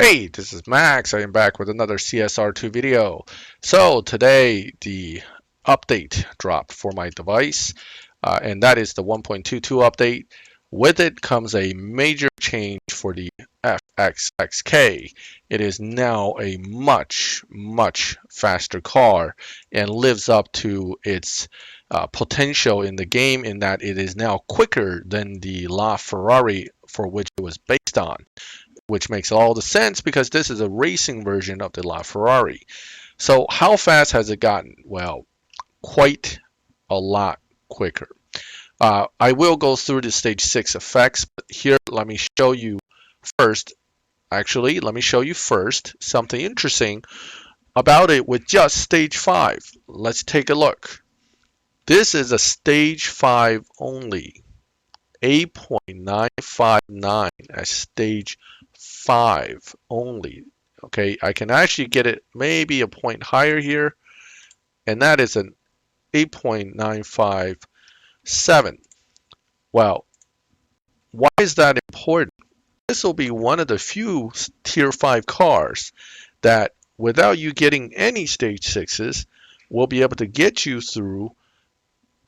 Hey, this is Max. I am back with another CSR2 video. So today the update dropped for my device, and that is the 1.22 update. With it comes a major change for the Fxxk. It is now a much faster car and lives up to its potential in the game in that it is now quicker than the LaFerrari for which it was based on, which makes all the sense because this is a racing version of the LaFerrari. So how fast has it gotten? Well, quite a lot quicker. I will go through the stage 6 effects, but here let me show you first. Actually, let me show you first something interesting about it with just stage 5. Let's take a look. This is a stage 5 only. 8.959 at stage 5 only. Okay, I can actually get it maybe a point higher here, and that is an 8.957. Well, why is that important? This will be one of the few tier 5 cars that without you getting any stage 6s will be able to get you through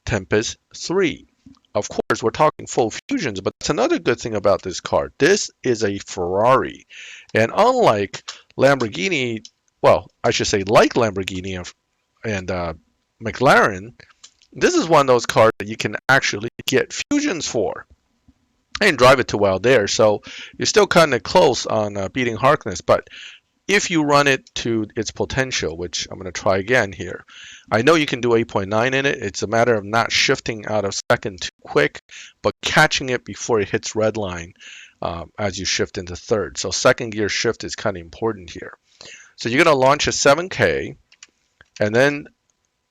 Tempest 3. Of course, we're talking full fusions, but that's another good thing about this car. This is a Ferrari. And unlike Lamborghini, well, I should say like Lamborghini and McLaren, this is one of those cars that you can actually get fusions for and drive it to wild air. So you're still kind of close on beating Harkness, but if you run it to its potential, which I'm going to try again here. I know you can do 8.9 in it. It's a matter of not shifting out of second too quick, but catching it before it hits red line as you shift into third. So second gear shift is kind of important here. So you're going to launch a 7K, and then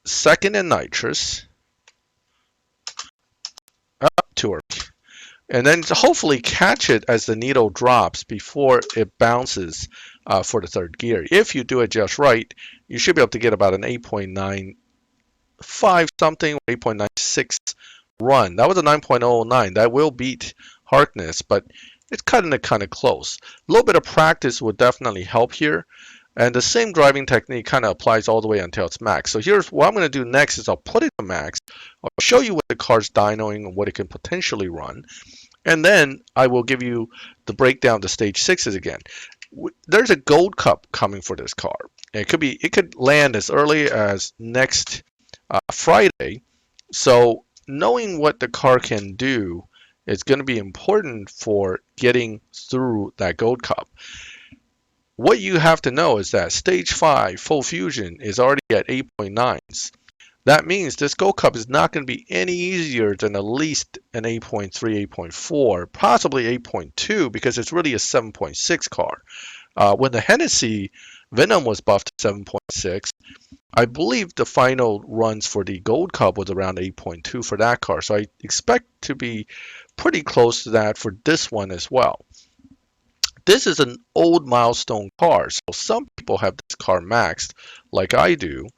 second in Nitrous, up to her, and then hopefully catch it as the needle drops before it bounces for the third gear. If you do it just right, you should be able to get about an 8.95 something, 8.96 run. That was a 9.09. That will beat Harkness, but it's kind of close. A little bit of practice would definitely help here. And the same driving technique kind of applies all the way until it's max. So here's what I'm going to do next is I'll put it to max. I'll show you what the car's dynoing and what it can potentially run. And then I will give you the breakdown of the stage 6s again. There's a gold cup coming for this car. It could land as early as next Friday. So knowing what the car can do is going to be important for getting through that gold cup. What you have to know is that stage 5 full fusion is already at 8.9s. That means this Gold Cup is not going to be any easier than at least an 8.3, 8.4, possibly 8.2 because it's really a 7.6 car. When the Hennessy Venom was buffed to 7.6, I believe the final runs for the Gold Cup was around 8.2 for that car. So I expect to be pretty close to that for this one as well. This is an old milestone car, so some people have this car maxed like I do.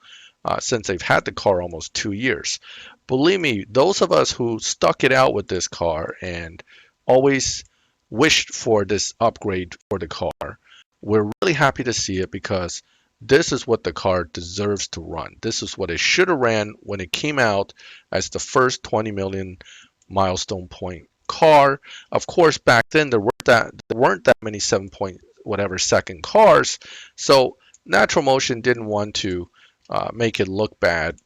Since they've had the car almost 2 years. Believe me, those of us who stuck it out with this car and always wished for this upgrade for the car, we're really happy to see it because this is what the car deserves to run. This is what it should have ran when it came out as the first 20 million milestone point car. Of course, back then there weren't that many 7 point whatever second cars, so Natural Motion didn't want to make it look bad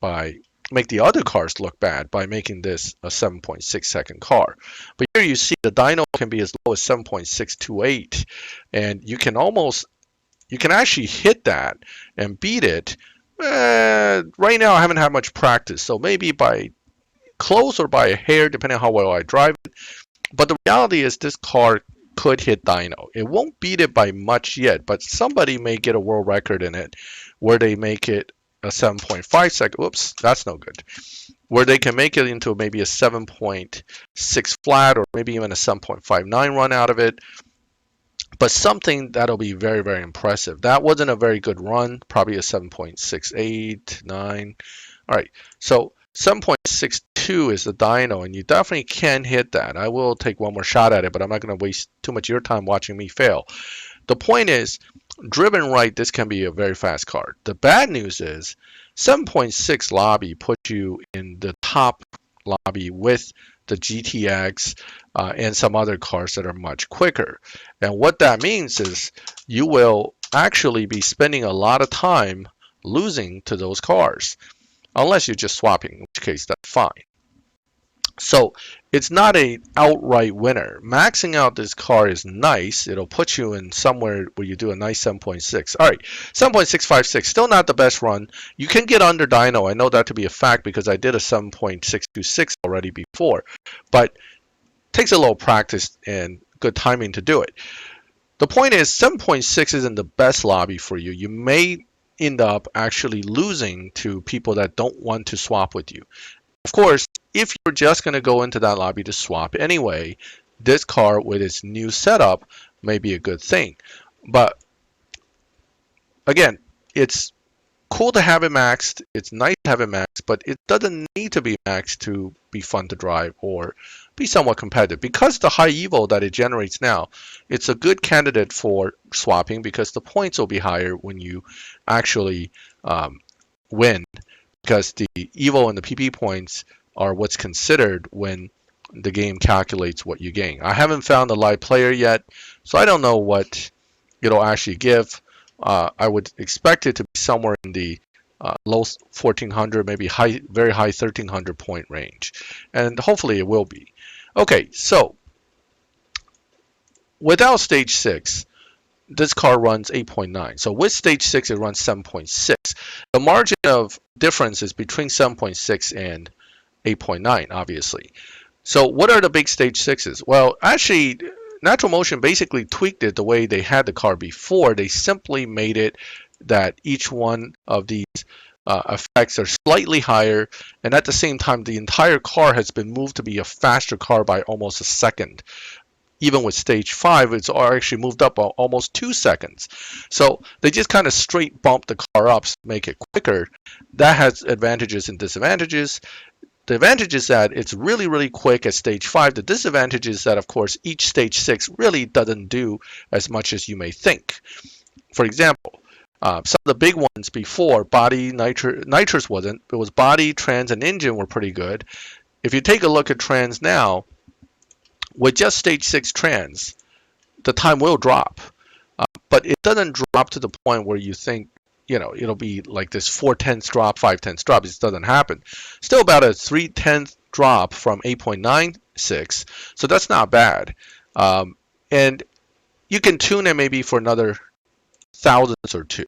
make the other cars look bad by making this a 7.6 second car. But here you see the dyno can be as low as 7.628, and you can actually hit that and beat it. Right now I haven't had much practice, so maybe by close or by a hair, depending on how well I drive it. But the reality is this car could hit dyno. It won't beat it by much yet, but somebody may get a world record in it where they make it a 7.5 second. Whoops, that's no good. Where they can make it into maybe a 7.6 flat or maybe even a 7.59 run out of it. But something that'll be very, very impressive. That wasn't a very good run, probably a 7.68, 9. All right, so 7.62 is the dyno, and you definitely can hit that. I will take one more shot at it, but I'm not going to waste too much of your time watching me fail. The point is, driven right, this can be a very fast car. The bad news is 7.6 lobby puts you in the top lobby with the GTX and some other cars that are much quicker. And what that means is you will actually be spending a lot of time losing to those cars, unless you're just swapping, in which case that's fine. So it's not a outright winner. Maxing out this car is nice. It'll put you in somewhere where you do a nice 7.6. All right, 7.656, still not the best run. You can get under dyno. I know that to be a fact because I did a 7.626 already before, but it takes a little practice and good timing to do it. The point is 7.6 isn't the best lobby for you. You may end up actually losing to people that don't want to swap with you. Of course, if you're just going to go into that lobby to swap anyway, this car with its new setup may be a good thing. But again, it's cool to have it maxed. It's nice to have it maxed, but it doesn't need to be maxed to be fun to drive or be somewhat competitive. Because the high evo that it generates now, it's a good candidate for swapping because the points will be higher when you actually win. Because the evo and the PP points are what's considered when the game calculates what you gain. I haven't found a live player yet, so I don't know what it'll actually give. I would expect it to be somewhere in the low 1400, maybe high, very high 1300 point range, and hopefully it will be. Okay, so without stage 6, this car runs 8.9. So with stage 6, it runs 7.6. The margin of difference is between 7.6 and 8.9, obviously. So what are the big stage 6s? Well, actually, Natural Motion basically tweaked it the way they had the car before. They simply made it that each one of these effects are slightly higher, and at the same time, the entire car has been moved to be a faster car by almost a second. Even with stage 5, it's actually moved up almost 2 seconds. So they just kind of straight bump the car up to make it quicker. That has advantages and disadvantages. The advantage is that it's really, really quick at stage 5. The disadvantage is that, of course, each stage 6 really doesn't do as much as you may think. For example, some of the big ones before, body, nitrous wasn't. It was body, trans, and engine were pretty good. If you take a look at trans now, with just stage 6 trans, the time will drop. But it doesn't drop to the point where you think, it'll be like this 4/10 drop, 5/10 drop. It just doesn't happen. Still about a 3/10 drop from 8.96, so that's not bad. And you can tune it maybe for another thousandths or two.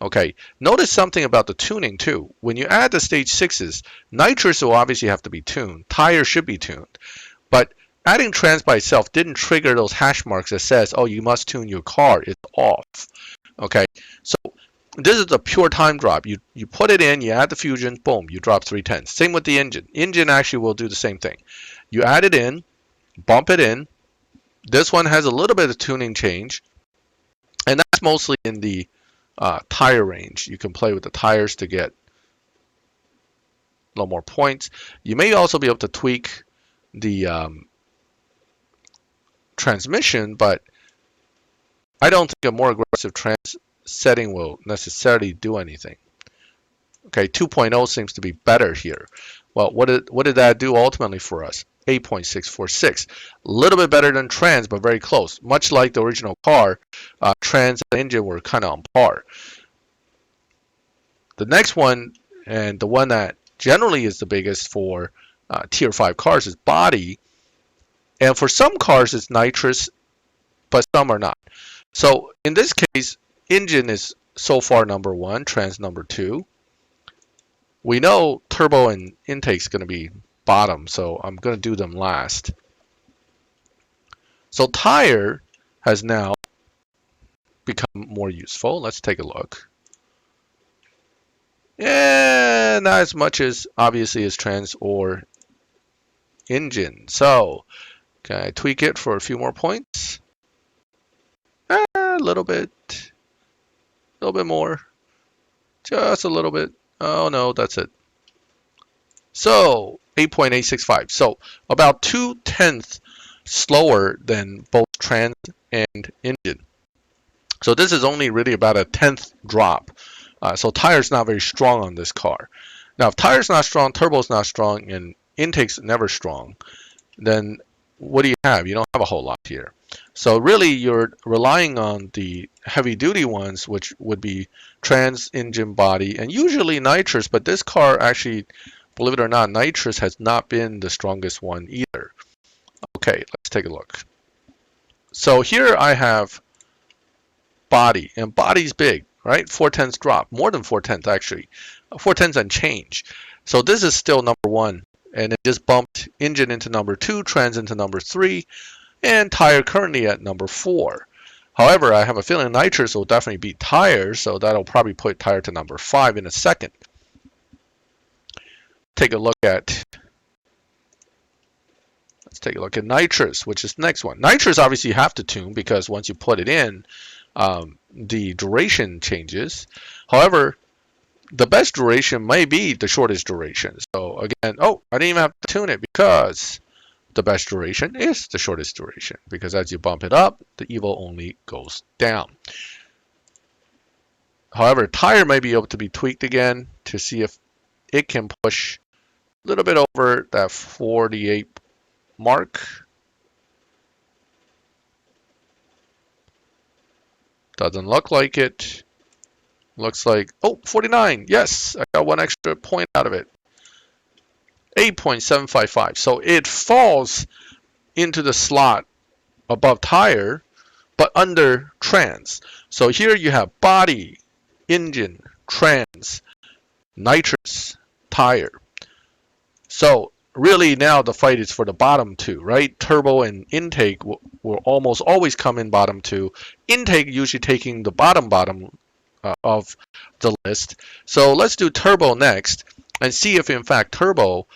Okay, notice something about the tuning too. When you add the stage 6s, nitrous will obviously have to be tuned. Tire should be tuned. But adding trans by itself didn't trigger those hash marks that says, oh, you must tune your car. It's off. Okay, so this is a pure time drop. You put it in, you add the fusion, boom, you drop 3/10. Same with the engine. Engine actually will do the same thing. You add it in, bump it in. This one has a little bit of tuning change, and that's mostly in the tire range. You can play with the tires to get a little more points. You may also be able to tweak the transmission, but I don't think a more aggressive trans setting will necessarily do anything. Okay, 2.0 seems to be better here. Well, what did that do ultimately for us? 8.646. A little bit better than trans, but very close. Much like the original car, trans and engine were kind of on par. The next one, and the one that generally is the biggest for tier 5 cars, is body. And for some cars, it's nitrous, but some are not. So in this case, engine is so far number 1, trans number 2. We know turbo and intake is going to be bottom, so I'm going to do them last. So tire has now become more useful. Let's take a look. Yeah, not as much as obviously as trans or engine. So can I tweak it for a few more points? A little bit more, just a little bit. Oh no, that's it. So 8.865. So about 2/10 slower than both trans and engine. So this is only really about a 10th drop. So tire's not very strong on this car. Now, if tire's not strong, turbo's not strong, and intake's never strong, then what do you have? You don't have a whole lot here. So really, you're relying on the heavy-duty ones, which would be trans, engine, body, and usually nitrous. But this car actually, believe it or not, nitrous has not been the strongest one either. Okay, let's take a look. So here I have body, and body's big, right? 4/10 drop, more than 4/10 actually, 4/10 and change. So this is still number one, and it just bumped engine into number two, trans into number three, and tire currently at number four. However, I have a feeling nitrous will definitely beat tire, so that'll probably put tire to number five in a second. Take a look at Let's take a look at nitrous, which is the next one. Nitrous obviously you have to tune because once you put it in, the duration changes. However, the best duration may be the shortest duration. So again, I didn't even have to tune it because the best duration is the shortest duration, because as you bump it up, the EVO only goes down. However, tire may be able to be tweaked again to see if it can push a little bit over that 48 mark. Doesn't look like it. Looks like, 49. Yes, I got one extra point out of it. 8.755. So it falls into the slot above tire, but under trans. So here you have body, engine, trans, nitrous, tire. So really now the fight is for the bottom two, right? Turbo and intake will almost always come in bottom two. Intake usually taking the bottom of the list. So let's do turbo next and see if in fact turbo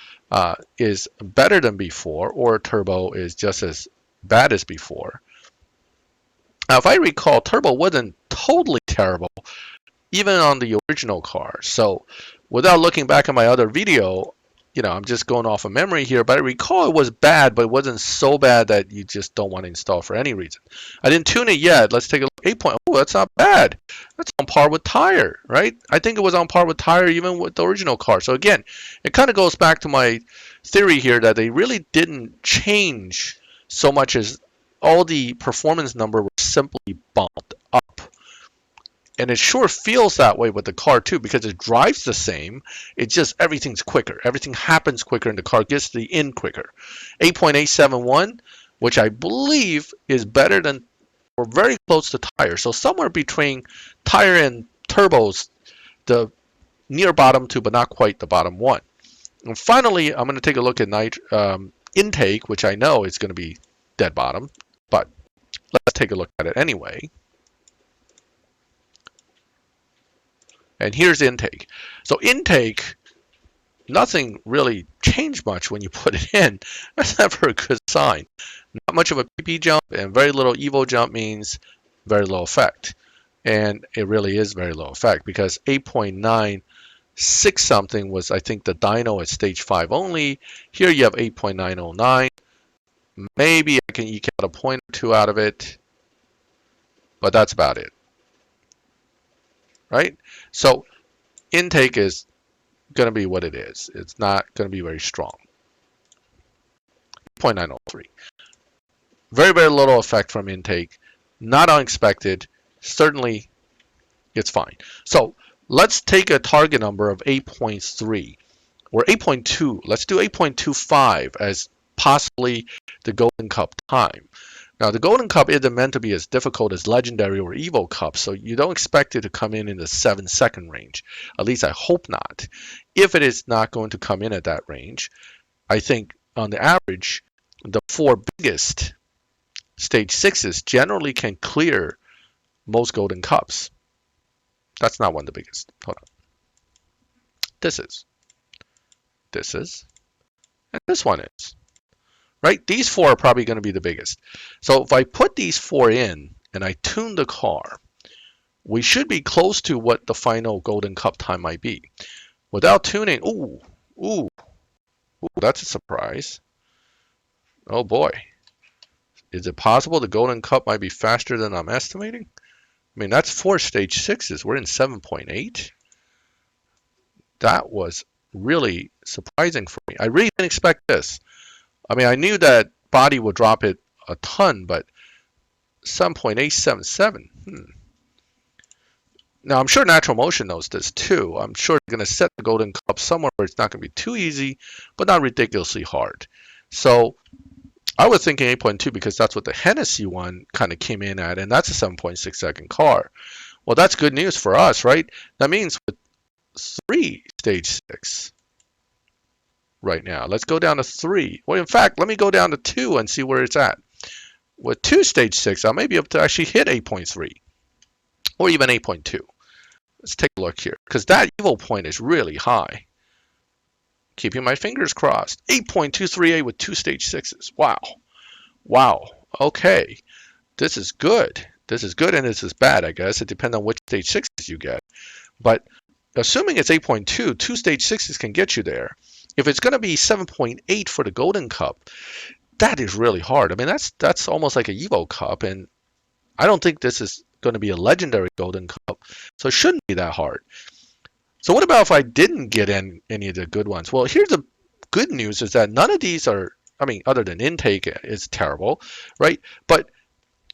is better than before, or turbo is just as bad as before. Now, if I recall, turbo wasn't totally terrible even on the original car. So without looking back at my other video, I'm just going off of memory here, but I recall it was bad, but it wasn't so bad that you just don't want to install for any reason. I didn't tune it yet. Let's take a look. 8. Oh, that's not bad. That's on par with tire, right? I think it was on par with tire even with the original car. So again, it kind of goes back to my theory here that they really didn't change so much as all the performance number was simply bumped up. And it sure feels that way with the car too, because it drives the same. It's just everything's quicker. Everything happens quicker, and the car gets to the end quicker. 8.871, which I believe is better than, or very close to tire. So somewhere between tire and turbos, the near bottom two, but not quite the bottom one. And finally, I'm going to take a look at intake, which I know is going to be dead bottom, but let's take a look at it anyway. And here's intake. So intake, nothing really changed much when you put it in. That's never a good sign. Not much of a PP jump, and very little EVO jump means very low effect. And it really is very low effect, because 8.96 something was, I think, the dyno at stage 5 only. Here you have 8.909. Maybe I can eke out a point or two out of it, but that's about it. Right? So intake is going to be what it is. It's not going to be very strong. 0.903. Very, very little effect from intake. Not unexpected. Certainly, it's fine. So let's take a target number of 8.3 or 8.2. Let's do 8.25 as possibly the Golden Cup time. Now, the Golden Cup isn't meant to be as difficult as Legendary or Evo Cup, so you don't expect it to come in the 7-second range. At least I hope not. If it is not going to come in at that range, I think on the average, the 4 biggest stage 6s generally can clear most Golden Cups. That's not one of the biggest. Hold on. This is, and this one is. Right? These 4 are probably going to be the biggest. So if I put these 4 in and I tune the car, we should be close to what the final Golden Cup time might be. Without tuning, ooh, that's a surprise. Oh boy. Is it possible the Golden Cup might be faster than I'm estimating? I mean, that's 4 stage 6s. We're in 7.8. That was really surprising for me. I really didn't expect this. I mean, I knew that body would drop it a ton, but 7.877. Now, I'm sure Natural Motion knows this too. I'm sure they're going to set the Golden Cup somewhere where it's not going to be too easy, but not ridiculously hard. So I was thinking 8.2 because that's what the Hennessy one kind of came in at, and that's a 7.6 second car. Well, that's good news for us, right? That means with 3 stage 6 right now, let's go down to 3. Well, in fact, let me go down to 2 and see where it's at. With 2 stage 6, I may be able to actually hit 8.3 or even 8.2. Let's take a look here, because that evil point is really high. Keeping my fingers crossed. 8.238 with 2 stage 6s. Wow. Wow. Okay. This is good. This is good and this is bad, I guess. It depends on which stage 6s you get. But assuming it's 8.2, 2 stage 6s can get you there. If it's going to be 7.8 for the Golden Cup, that is really hard. I mean, that's almost like a Evo Cup, and I don't think this is going to be a legendary Golden Cup, so it shouldn't be that hard. So what about if I didn't get in any of the good ones? Well, here's the good news is that none of these are, I mean, other than Intake is terrible, right? But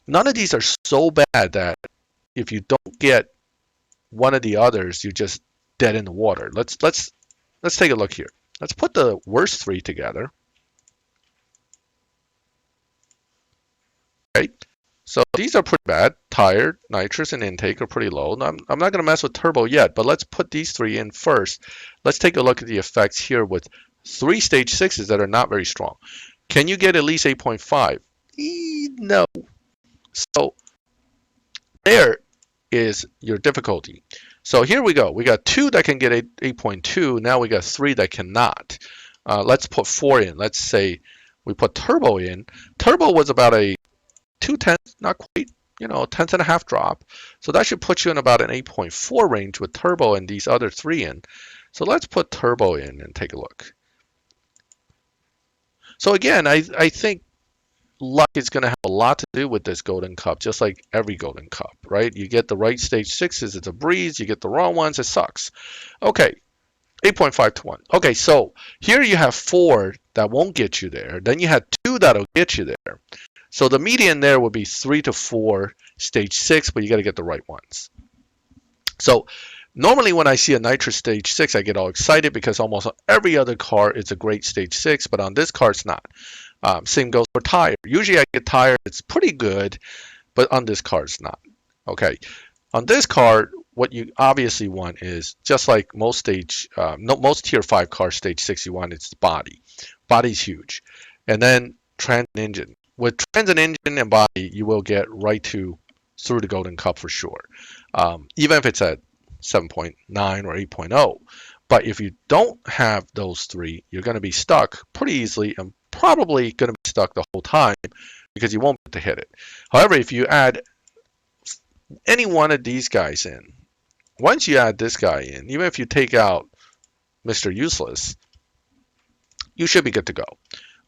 none of these are so bad that if you don't get one of the others, you're just dead in the water. Let's take a look here. Let's put the worst 3 together. Okay. So these are pretty bad. Tire, Nitrous, and Intake are pretty low. I'm not going to mess with Turbo yet, but let's put these 3 in first. Let's take a look at the effects here with 3 stage 6s that are not very strong. Can you get at least 8.5? No. So there is your difficulty. So here we go. We got 2 that can get 8.2. Now we got 3 that cannot. Let's put 4 in. Let's say we put Turbo in. Turbo was about a 2/10, not quite, you know, 10th and a half drop. So that should put you in about an 8.4 range with Turbo and these other 3 in. So let's put Turbo in and take a look. So again, I think luck is going to have a lot to do with this Golden Cup, just like every Golden Cup, right? You get the right stage 6s, it's a breeze. You get the wrong ones, it sucks. Okay, 8.5 to 1. Okay, so here you have 4 that won't get you there. Then you had 2 that'll get you there. So the median there would be 3 to 4 stage 6, but you got to get the right ones. So normally when I see a Nitrous stage 6, I get all excited because almost every other car is a great stage 6, but on this car it's not. Same goes for Tire. Usually I get Tire, it's pretty good, but on this car it's not. Okay, on this car, what you obviously want is just like most tier 5 car stage 6 you want, it's the body. Body's huge. And then trans and engine. With trans and engine and body, you will get right through the Golden Cup for sure, even if it's at 7.9 or 8.0. But if you don't have those 3, you're going to be stuck pretty easily and probably going to be stuck the whole time because you won't be able to hit it. However, if you add any one of these guys in, once you add this guy in, even if you take out Mr. Useless, you should be good to go.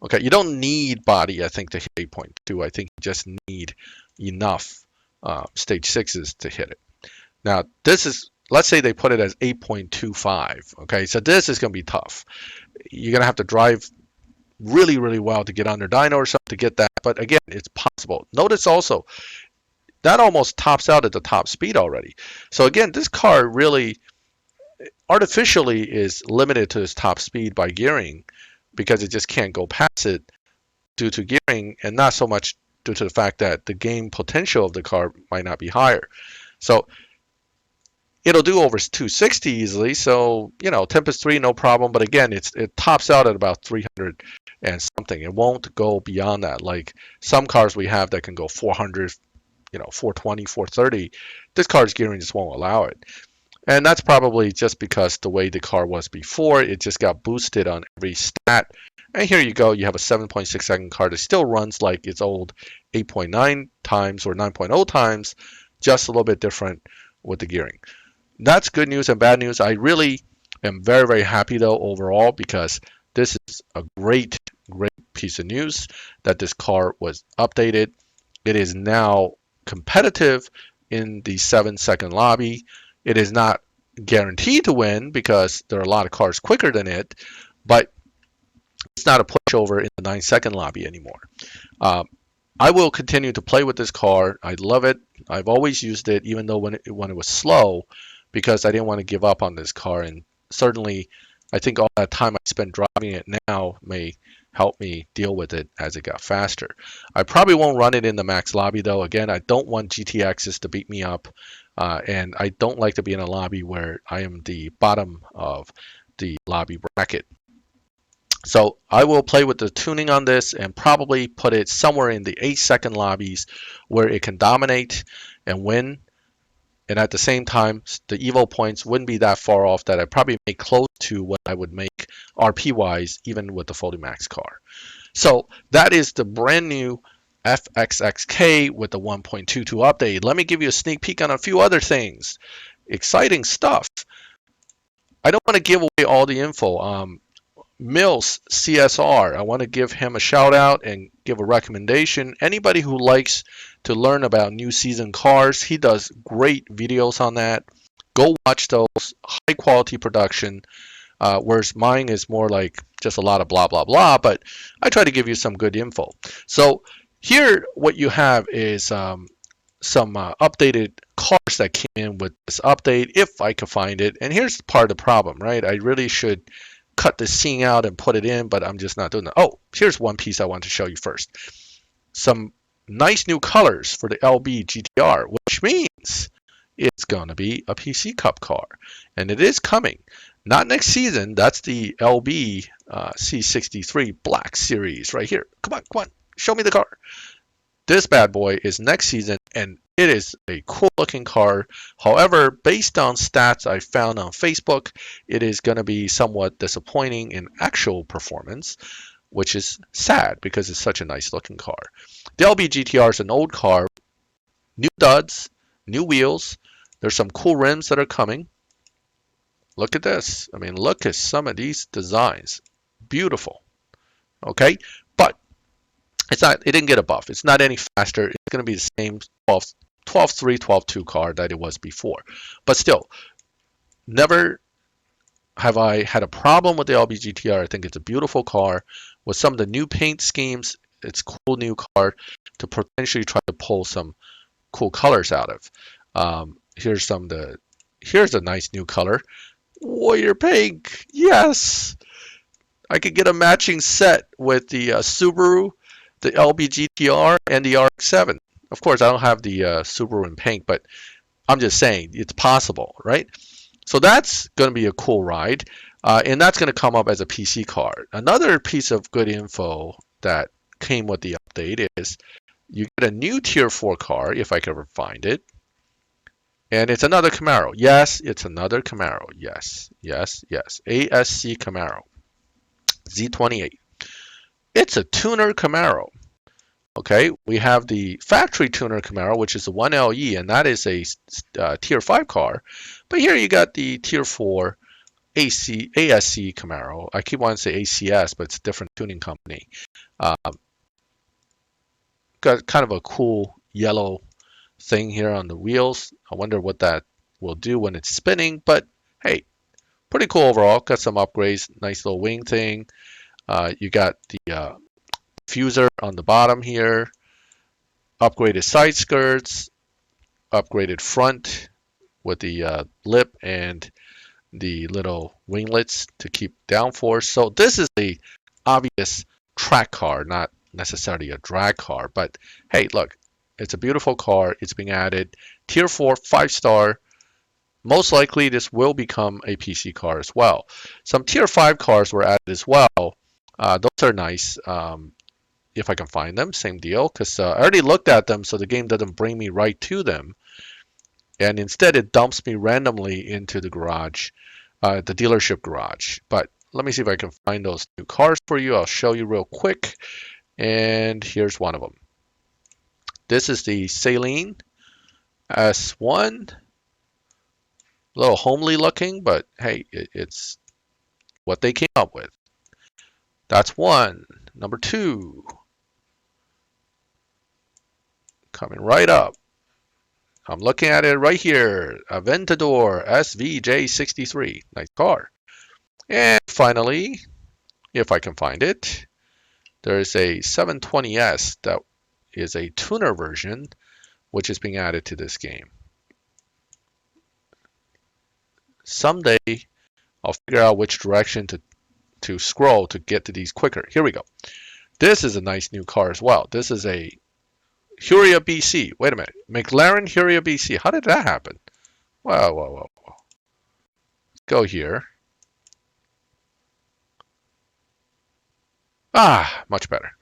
Okay, you don't need body, I think, to hit 8.2. I think you just need enough stage 6s to hit it. Now, this is, let's say they put it as 8.25. Okay, so this is going to be tough. You're going to have to drive really, really well to get under dyno or something to get that. But again, it's possible. Notice also, that almost tops out at the top speed already. So again, this car really artificially is limited to its top speed by gearing, because it just can't go past it due to gearing and not so much due to the fact that the game potential of the car might not be higher. So it'll do over 260 easily. So, you know, Tempest 3, no problem. But again, it tops out at about 300 and something. It won't go beyond that. Like some cars we have that can go 400, you know, 420, 430. This car's gearing just won't allow it. And that's probably just because the way the car was before, it just got boosted on every stat. And here you go, you have a 7.6 second car that still runs like its old 8.9 times or 9.0 times, just a little bit different with the gearing. That's good news and bad news. I really am very, very happy though overall, because this is a great, great piece of news that this car was updated. It is now competitive in the 7-second lobby. It is not guaranteed to win because there are a lot of cars quicker than it, but it's not a pushover in the 9-second lobby anymore. Uh, I will continue to play with this car. I love it. I've always used it, even though when it was slow, because I didn't want to give up on this car. And certainly, I think all that time I spent driving it now may help me deal with it as it got faster. I probably won't run it in the max lobby though. Again, I don't want GTXs to beat me up, and I don't like to be in a lobby where I am the bottom of the lobby bracket. So I will play with the tuning on this and probably put it somewhere in the 8-second lobbies where it can dominate and win. And at the same time, the Evo points wouldn't be that far off that I probably make close to what I would make RP wise, even with the Fully Max car. So that is the brand new Fxxk with the 1.22 update. Let me give you a sneak peek on a few other things. Exciting stuff. I don't want to give away all the info. Mills CSR, I want to give him a shout out and give a recommendation. Anybody who likes to learn about new season cars, he does great videos on that. Go watch those, high quality production. Whereas mine is more like just a lot of blah blah blah, but I try to give you some good info. So here what you have is some updated cars that came in with this update, if I could find it. And here's part of the problem, right? I really should cut this scene out and put it in, but I'm just not doing that. Oh, here's one piece I want to show you first. Some nice new colors for the LB GTR, which means it's going to be a PC Cup car. And it is coming. Not next season. That's the LB C63 Black Series right here. Come on, come on. Show me the car. This bad boy is next season, and it is a cool looking car. However, based on stats I found on Facebook, it is going to be somewhat disappointing in actual performance, which is sad because it's such a nice looking car. The LB GTR is an old car, new studs, new wheels. There's some cool rims that are coming. Look at this. I mean, look at some of these designs. Beautiful. Okay, but it's not. It didn't get a buff. It's not any faster. It's going to be the same 12.3, 12.2 car that it was before. But still, never have I had a problem with the LB GTR. I think it's a beautiful car with some of the new paint schemes. It's a cool new car to potentially try to pull some cool colors out of. Here's a nice new color. Warrior pink. Yes. I could get a matching set with the Subaru, the LB GTR, and the RX-7. Of course, I don't have the Subaru in pink, but I'm just saying it's possible, right? So that's going to be a cool ride, and that's going to come up as a PC car. Another piece of good info that came with the update is you get a new Tier 4 car, if I can ever find it, and it's another Camaro. Yes, it's another Camaro. Yes, yes, yes. ASC Camaro. Z28. It's a tuner Camaro. Okay, we have the factory tuner Camaro, which is the 1LE, and that is a Tier 5 car. But here you got the Tier 4 ASC Camaro. I keep wanting to say ACS, but it's a different tuning company. Got kind of a cool yellow thing here on the wheels. I wonder what that will do when it's spinning, but hey, pretty cool overall. Got some upgrades, nice little wing thing. You got the diffuser on the bottom here, upgraded side skirts, upgraded front with the lip and the little winglets to keep downforce. So this is the obvious track car, not necessarily a drag car. But hey, look, it's a beautiful car. It's being added. Tier 4, 5-star. Most likely this will become a PC car as well. Some Tier 5 cars were added as well. Those are nice. If I can find them, same deal, because I already looked at them, so the game doesn't bring me right to them. And instead it dumps me randomly into the garage, the dealership garage. But let me see if I can find those new cars for you. I'll show you real quick. And here's one of them. This is the Saline S1. A little homely looking, but hey, it's what they came up with. That's one. Number two. Coming right up. I'm looking at it right here. Aventador SVJ63. Nice car. And finally, if I can find it, there is a 720S that is a tuner version, which is being added to this game. Someday, I'll figure out which direction to scroll to get to these quicker. Here we go. This is a nice new car as well. This is a Huria BC. Wait a minute. McLaren Huria BC. How did that happen? Whoa, whoa, whoa, whoa. Let's go here. Ah, much better.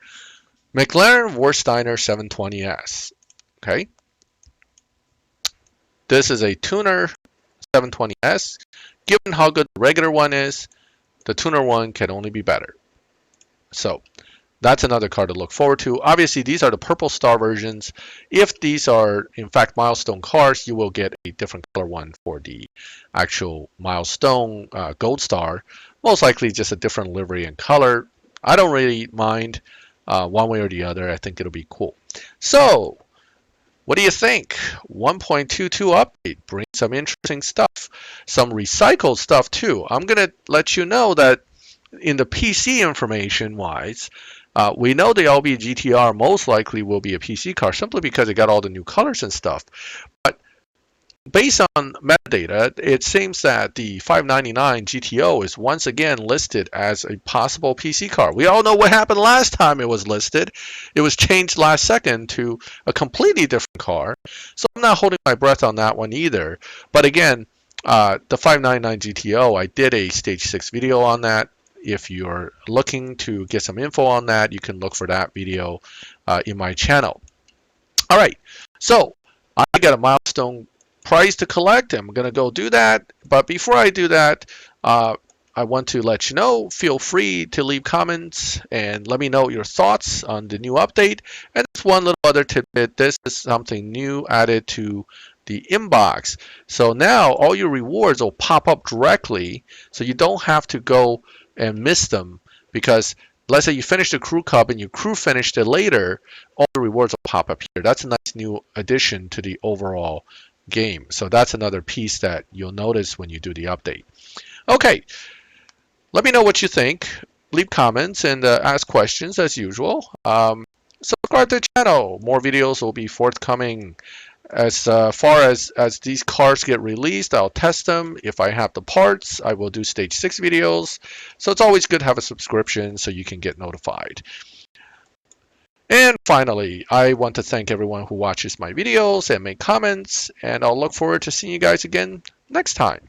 McLaren Warsteiner 720S. Okay. This is a tuner 720S. Given how good the regular one is, the tuner one can only be better. So that's another car to look forward to. Obviously, these are the purple star versions. If these are, in fact, milestone cars, you will get a different color one for the actual milestone gold star. Most likely just a different livery and color. I don't really mind one way or the other. I think it'll be cool. So what do you think? 1.22 update brings some interesting stuff, some recycled stuff too. I'm going to let you know that in the PC information wise, we know the LB GTR most likely will be a PC car simply because it got all the new colors and stuff. But based on metadata, it seems that the 599 GTO is once again listed as a possible PC car. We all know what happened last time it was listed. It was changed last second to a completely different car. So I'm not holding my breath on that one either. But again, the 599 GTO, I did a stage 6 video on that. If you're looking to get some info on that, you can look for that video in my channel. All right, so I got a milestone prize to collect. I'm going to go do that. But before I do that, I want to let you know, feel free to leave comments and let me know your thoughts on the new update. And just one little other tidbit, this is something new added to the inbox. So now all your rewards will pop up directly, so you don't have to go and miss them, because let's say you finish the crew cup and your crew finished it later, all the rewards will pop up here. That's a nice new addition to the overall game. So that's another piece that you'll notice when you do the update. Okay, let me know what you think. Leave comments and ask questions as usual. Subscribe to the channel. More videos will be forthcoming. As far as these cars get released, I'll test them. If I have the parts, I will do stage 6 videos. So it's always good to have a subscription so you can get notified. And finally, I want to thank everyone who watches my videos and make comments, and I'll look forward to seeing you guys again next time.